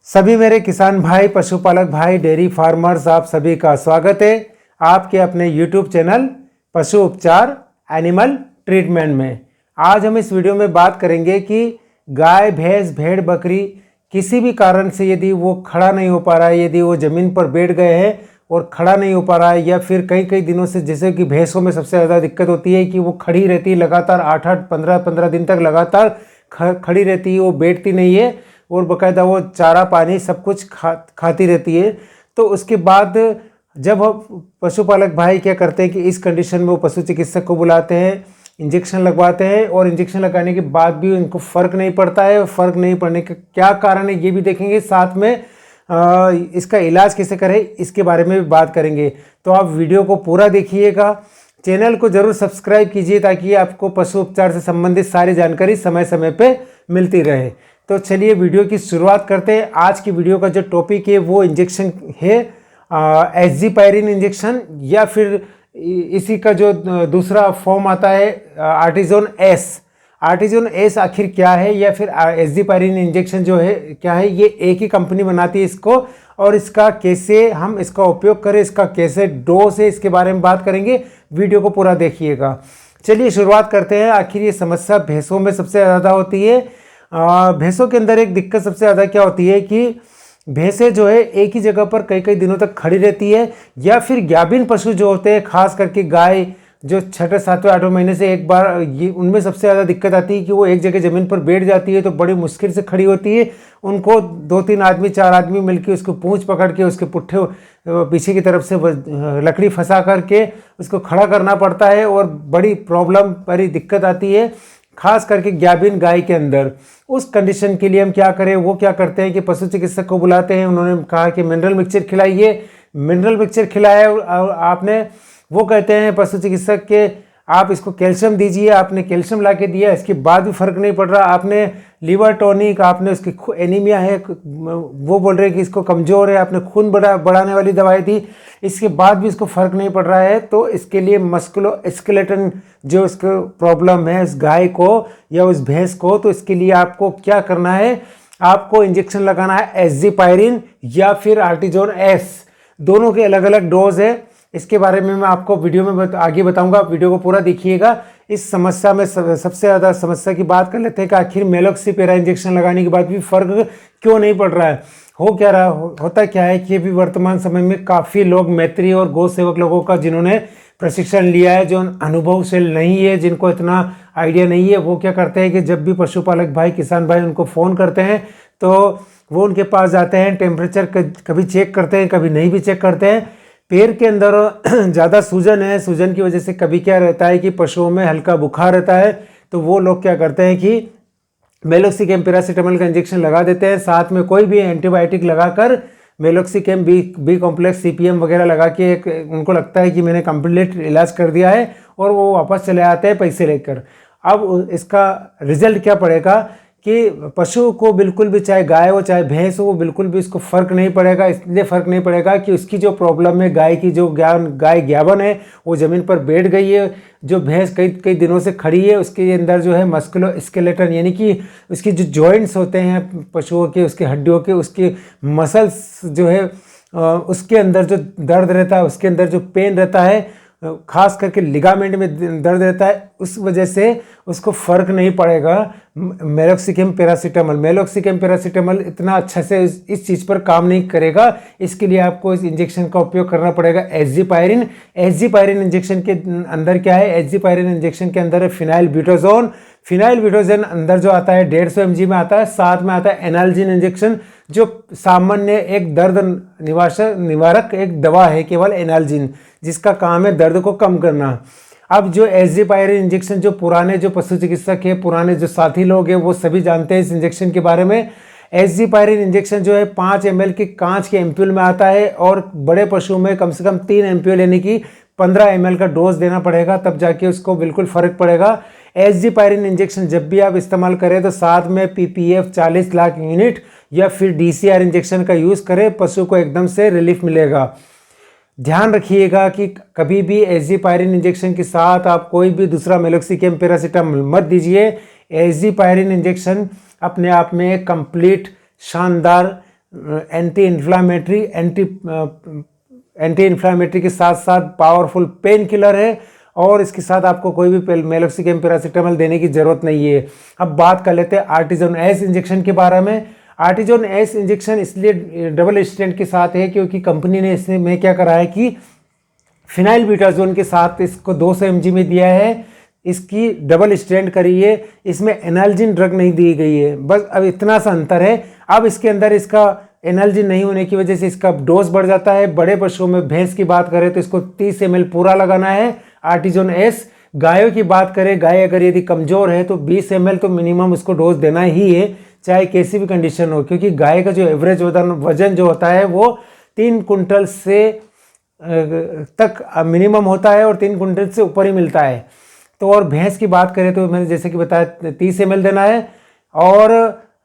सभी मेरे किसान भाई, पशुपालक भाई, डेयरी फार्मर्स, आप सभी का स्वागत है आपके अपने YouTube चैनल पशु उपचार एनिमल ट्रीटमेंट में। आज हम इस वीडियो में बात करेंगे कि गाय, भैंस, भेड़, बकरी किसी भी कारण से यदि वो खड़ा नहीं हो पा रहा है, यदि वो ज़मीन पर बैठ गए हैं और खड़ा नहीं हो पा रहा है, या फिर कई कई दिनों से, जैसे कि भैंसों में सबसे ज़्यादा दिक्कत होती है कि वो खड़ी रहती है लगातार 8-8, 15-15 दिन तक लगातार खड़ी रहती है, वो बैठती नहीं है और बाकायदा वो चारा पानी सब कुछ खाती रहती है। तो उसके बाद जब पशुपालक भाई क्या करते हैं कि इस कंडीशन में वो पशु चिकित्सक को बुलाते हैं, इंजेक्शन लगवाते हैं, और इंजेक्शन लगाने के बाद भी उनको फ़र्क नहीं पड़ता है। फ़र्क नहीं पड़ने का क्या कारण है ये भी देखेंगे, साथ में इसका इलाज कैसे करें इसके बारे में भी बात करेंगे। तो आप वीडियो को पूरा देखिएगा, चैनल को ज़रूर सब्सक्राइब कीजिए ताकि आपको पशु उपचार से संबंधित सारी जानकारी समय समय पे मिलती रहे। तो चलिए वीडियो की शुरुआत करते हैं। आज की वीडियो का जो टॉपिक है वो इंजेक्शन है एज़िपायरिन इंजेक्शन, या फिर इसी का जो दूसरा फॉर्म आता है आर्टिजोन एस। आर्टिजोन एस आखिर क्या है, या फिर एज़िपायरिन इंजेक्शन जो है क्या है, ये एक ही कंपनी बनाती है इसको, और इसका कैसे हम इसका उपयोग करें, इसका कैसे डोज है, इसके बारे में बात करेंगे। वीडियो को पूरा देखिएगा। चलिए शुरुआत करते हैं। आखिर ये समस्या भैंसों में सबसे ज़्यादा होती है। भैंसों के अंदर एक दिक्कत सबसे ज़्यादा क्या होती है कि भैंसें जो है एक ही जगह पर कई कई दिनों तक खड़ी रहती है, या फिर गाभिन पशु जो होते हैं, खास करके गाय जो 6, 7, 8 महीने से एक बार, ये उनमें सबसे ज़्यादा दिक्कत आती है कि वो एक जगह ज़मीन पर बैठ जाती है तो बड़ी मुश्किल से खड़ी होती है। उनको 2-3 आदमी, 4 आदमी मिलकर उसको पूंछ पकड़ के उसके पुट्ठे पीछे की तरफ से लकड़ी फंसा करके उसको खड़ा करना पड़ता है, और बड़ी प्रॉब्लम, बड़ी दिक्कत आती है खास करके गाभिन गाय के अंदर। उस कंडीशन के लिए हम क्या करें, वो क्या करते हैं कि पशु चिकित्सक को बुलाते हैं। उन्होंने कहा कि मिनरल मिक्सचर खिलाइए। मिनरल मिक्सचर खिलाया और आपने, वो कहते हैं पशु चिकित्सक के, आप इसको कैल्शियम दीजिए। आपने कैल्शियम ला के दिया, इसके बाद भी फ़र्क नहीं पड़ रहा। आपने लीवर टॉनिक, आपने उसकी एनीमिया है, वो बोल रहे हैं कि इसको कमज़ोर है, आपने खून बढ़ाने वाली दवाई दी, इसके बाद भी इसको फ़र्क नहीं पड़ रहा है। तो इसके लिए मस्कुलो स्केलेटन जो इसको प्रॉब्लम है उस गाय को या उस भैंस को, तो इसके लिए आपको क्या करना है, आपको इंजेक्शन लगाना है एज़िपायरिन या फिर आर्टिजोन एस। दोनों के अलग अलग डोज है। इसके बारे में मैं आपको वीडियो में आगे बताऊंगा, आप वीडियो को पूरा देखिएगा। इस समस्या में सबसे ज़्यादा समस्या की बात कर लेते हैं कि आखिर मेलोक्सिपेरा इंजेक्शन लगाने के बाद भी फ़र्क क्यों नहीं पड़ रहा है। हो क्या रहा, होता क्या है कि अभी वर्तमान समय में काफ़ी लोग, मैत्री और गौ सेवक लोगों का जिन्होंने प्रशिक्षण लिया है, जो अनुभवशील नहीं है, जिनको इतना आइडिया नहीं है, वो क्या करते हैं कि जब भी पशुपालक भाई, किसान भाई उनको फ़ोन करते हैं तो वो उनके पास जाते हैं, टेम्परेचर कभी चेक करते हैं, कभी नहीं भी चेक करते हैं। पैर के अंदर ज़्यादा सूजन है, सूजन की वजह से कभी क्या रहता है कि पशुओं में हल्का बुखार रहता है, तो वो लोग क्या करते हैं कि मेलोक्सिकेम पैरासीटामोल का इंजेक्शन लगा देते हैं, साथ में कोई भी एंटीबायोटिक लगाकर मेलोक्सिकेम बी कॉम्प्लेक्स, सीपीएम वगैरह लगा के उनको लगता है कि मैंने कंप्लीट इलाज कर दिया है, और वो वापस चले आते हैं पैसे लेकर। अब इसका रिजल्ट क्या पड़ेगा कि पशु को बिल्कुल भी, चाहे गाय हो चाहे भैंस हो, वो बिल्कुल भी इसको फ़र्क नहीं पड़ेगा। इसलिए फ़र्क नहीं पड़ेगा कि उसकी जो प्रॉब्लम है, गाय की जो गाय गाभिन है वो ज़मीन पर बैठ गई है, जो भैंस कई कई दिनों से खड़ी है, उसके अंदर जो है मस्कुलो स्केलेटन, यानी कि उसकी जो जॉइंट्स होते हैं पशुओं के, उसके हड्डियों के, उसके मसल्स जो है उसके अंदर जो दर्द रहता है, उसके अंदर जो पेन रहता है, खास करके लिगामेंट में दर्द रहता है, उस वजह से उसको फ़र्क नहीं पड़ेगा मेलोक्सिकेम पैरासीटामोल इतना अच्छा से इस चीज़ पर काम नहीं करेगा। इसके लिए आपको इस इंजेक्शन का उपयोग करना पड़ेगा एज़िपायरिन। एज़िपायरिन इंजेक्शन के अंदर क्या है, एज़िपायरिन इंजेक्शन के अंदर है फिनाइल ब्यूटाजोन। फिनाइल ब्यूटाजोन अंदर जो आता है 150 mg में आता है, साथ में आता है एनाल्जिन इंजेक्शन, जो सामान्य एक दर्द निवारक एक दवा है, केवल एनाल्जिन, जिसका काम है दर्द को कम करना। अब जो एज़िपायरिन इंजेक्शन, जो पुराने जो पशु चिकित्सक है, पुराने जो साथी लोग हैं, वो सभी जानते हैं इस इंजेक्शन के बारे में। एज़िपायरिन इंजेक्शन जो है 5 ml की कांच के एम्प्यूल में आता है, और बड़े पशु में कम से कम 3 एम्प्यूल यानी कि 15 ml का डोज देना पड़ेगा, तब जाके उसको बिल्कुल फ़र्क पड़ेगा। एज़िपायरिन इंजेक्शन जब भी आप इस्तेमाल करें तो साथ में PPF 40 लाख यूनिट या फिर DCR इंजेक्शन का यूज़ करें, पशु को एकदम से रिलीफ मिलेगा। ध्यान रखिएगा कि कभी भी एज़िपायरिन इंजेक्शन के साथ आप कोई भी दूसरा मेलोक्सिकेम पैरासीटामोल मत दीजिए। एज़िपायरिन इंजेक्शन अपने आप में एक कंप्लीट शानदार एंटी इन्फ्लामेटरी के साथ साथ पावरफुल पेन किलर है, और इसके साथ आपको कोई भी मेलोक्सिकम पैरासीटामोल देने की ज़रूरत नहीं है। अब बात कर लेते हैं आर्टिजोन एस इंजेक्शन के बारे में। आर्टिजोन एस इंजेक्शन इसलिए डबल स्ट्रेंथ के साथ है क्योंकि कंपनी ने इसमें क्या करा है कि फिनाइल ब्यूटाजोन के साथ इसको 200 mg में दिया है, इसकी डबल स्ट्रेंथ करी है, इसमें एनाल्जिन ड्रग नहीं दी गई है, बस अब इतना सा अंतर है। अब इसके अंदर इसका एनाल्जिन नहीं होने की वजह से इसका डोज बढ़ जाता है। बड़े पशुओं में भैंस की बात करें तो इसको 30 ml पूरा लगाना है आर्टिजोन एस। गायों की बात करें, गाय अगर यदि कमज़ोर है तो 20 ml तो मिनिमम उसको डोज देना ही है, चाहे कैसी भी कंडीशन हो, क्योंकि गाय का जो एवरेज वजन जो होता है वो 3 कुंटल से तक मिनिमम होता है और 3 कुंटल से ऊपर ही मिलता है। तो और भैंस की बात करें तो मैंने जैसे कि बताया 30 ml देना है। और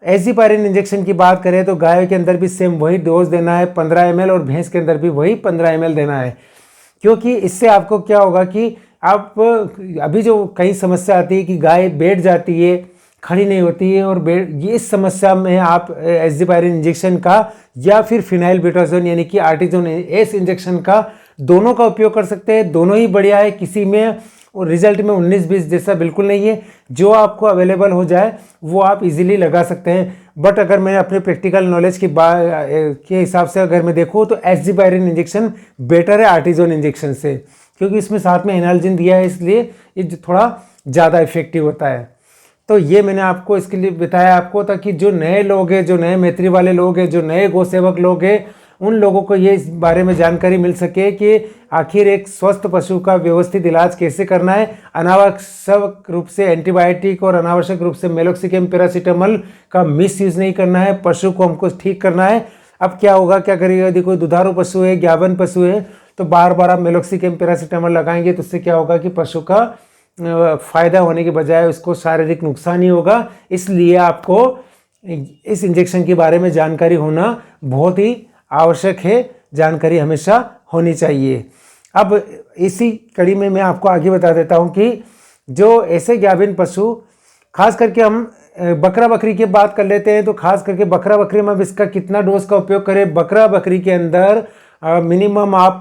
एजिपायरिन इंजेक्शन की बात करें तो गाय के अंदर भी सेम वही डोज देना है 15 ml, और भैंस के अंदर भी वही 15 ml देना है। क्योंकि इससे आपको क्या होगा कि आप अभी जो कई समस्या आती है कि गाय बैठ जाती है, खड़ी नहीं होती है, और ये इस समस्या में आप एजिपायरिन इंजेक्शन का या फिर फिनाइल ब्यूटाजोन यानी कि आर्टिजोन एस इंजेक्शन का दोनों का उपयोग कर सकते हैं। दोनों ही बढ़िया है, किसी में और रिजल्ट में 19-20 जैसा बिल्कुल नहीं है। जो आपको अवेलेबल हो जाए वो आप इजीली लगा सकते हैं। बट अगर मैं अपने प्रैक्टिकल नॉलेज के हिसाब से अगर मैं देखूँ तो एजिपायरिन इंजेक्शन बेटर है आर्टिजोन इंजेक्शन से, क्योंकि इसमें साथ में एनाल्जिन दिया है, इसलिए ये थोड़ा ज़्यादा इफेक्टिव होता है। तो ये मैंने आपको इसके लिए बताया आपको, ताकि जो नए लोग हैं, जो नए मैत्री वाले लोग हैं, जो नए गौसेवक लोग हैं, उन लोगों को ये इस बारे में जानकारी मिल सके कि आखिर एक स्वस्थ पशु का व्यवस्थित इलाज कैसे करना है। अनावश्यक रूप से एंटीबायोटिक और अनावश्यक रूप से मेलोक्सिकम पैरासीटामोल का मिसयूज नहीं करना है, पशु को हमको ठीक करना है। अब क्या होगा, क्या करिएगा, यदि कोई दुधारू पशु है, ज्ञावन पशु है, तो बार बार आप मेलोक्सिकम पैरासीटामोल लगाएंगे तो उससे क्या होगा कि पशु का फ़ायदा होने के बजाय उसको शारीरिक नुकसान ही होगा। इसलिए आपको इस इंजेक्शन के बारे में जानकारी होना बहुत ही आवश्यक है, जानकारी हमेशा होनी चाहिए। अब इसी कड़ी में मैं आपको आगे बता देता हूं कि जो ऐसे गाभिन पशु, खास करके हम बकरा बकरी की बात कर लेते हैं, तो खास करके बकरा बकरी में अब इसका कितना डोज का उपयोग करें। बकरा बकरी के अंदर मिनिमम आप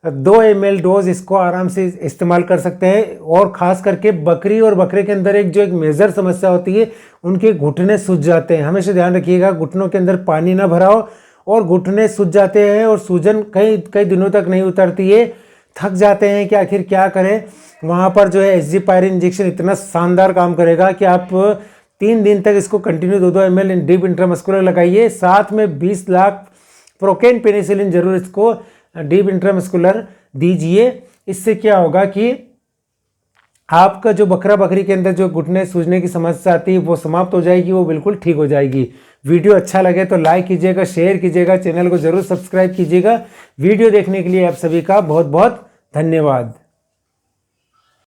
2 ml डोज इसको आराम से इस्तेमाल कर सकते हैं। और ख़ास करके बकरी और बकरे के अंदर एक मेजर समस्या होती है, उनके घुटने सूज जाते हैं। हमेशा ध्यान रखिएगा घुटनों के अंदर पानी ना भरा हो, और घुटने सूज जाते हैं और सूजन कई दिनों तक नहीं उतरती है, थक जाते हैं कि आखिर क्या करें। वहाँ पर जो है एजिपायरिन इंजेक्शन इतना शानदार काम करेगा कि आप 3 दिन तक इसको कंटिन्यू 2-2 ml डीप इंट्रामस्कुलर लगाइए, साथ में 20 लाख प्रोकेन पेनिसिलिन जरूर इसको डीप इंट्रामस्कुलर दीजिए। इससे क्या होगा कि आपका जो बकरा बकरी के अंदर जो घुटने सूजने की समस्या आती है वो समाप्त हो जाएगी, वो बिल्कुल ठीक हो जाएगी। वीडियो अच्छा लगे तो लाइक कीजिएगा, शेयर कीजिएगा, चैनल को जरूर सब्सक्राइब कीजिएगा। वीडियो देखने के लिए आप सभी का बहुत बहुत धन्यवाद।